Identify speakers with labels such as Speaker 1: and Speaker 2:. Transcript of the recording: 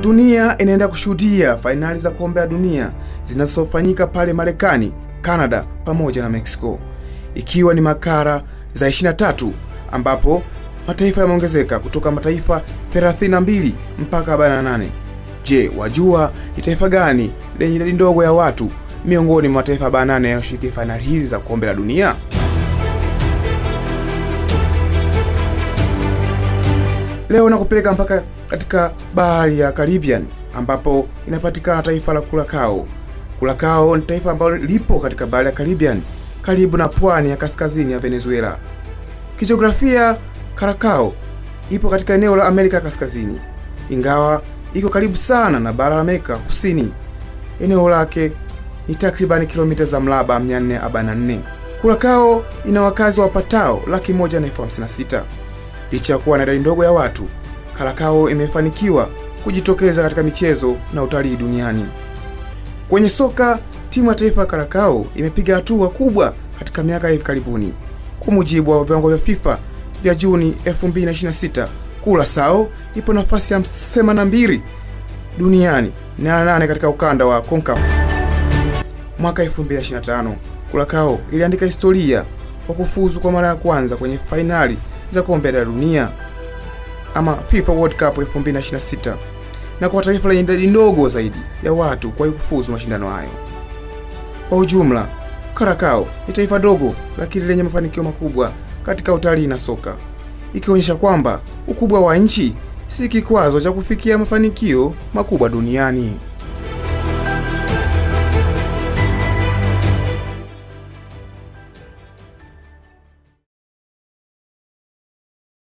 Speaker 1: Dunia inaenda kushuhudia fainali za kombe la dunia zinazofanyika pale Marekani, Canada pamoja na Mexico, ikiwa ni makara za 23 ambapo mataifa yameongezeka kutoka mataifa 32 mpaka 48. Je, wajua ni taifa gani lenye idadi ndogo ya watu miongoni mwa mataifa 48 yanayoshiriki fainali hizi za kombe la dunia? Leo nakupeleka mpaka katika bahari ya Caribbean ambapo inapatikana taifa la Curacao. Curacao ni taifa ambalo lipo katika bahari ya Caribbean karibu na pwani ya kaskazini ya Venezuela. Kijiografia, Curacao ipo katika eneo la Amerika Kaskazini, ingawa iko karibu sana na bara la Amerika Kusini. Eneo lake ni takriban kilomita za mraba 444. Curacao ina wakazi wapatao 156,000. Licha ya kuwa na idadi ndogo ya watu, Curacao imefanikiwa kujitokeza katika michezo na utalii duniani. Kwenye soka, timu ya taifa ya Curacao imepiga hatua kubwa katika miaka hivi karibuni. Kwa mujibu wa viwango vya FIFA vya Juni 2026, Curacao ipo nafasi ya 82 duniani na 8 katika ukanda wa CONCACAF. Mwaka 2025, Curacao iliandika historia kwa kufuzu kwa mara ya kwanza kwenye fainali za kombe la dunia ama FIFA World Cup 2026, na kwa taifa lenye idadi ndogo zaidi ya watu kwa kufuzu mashindano hayo. Kwa ujumla, Curacao ni taifa dogo lakini lenye mafanikio makubwa katika utalii na soka, ikionyesha kwamba ukubwa wa nchi si kikwazo cha kufikia mafanikio makubwa duniani.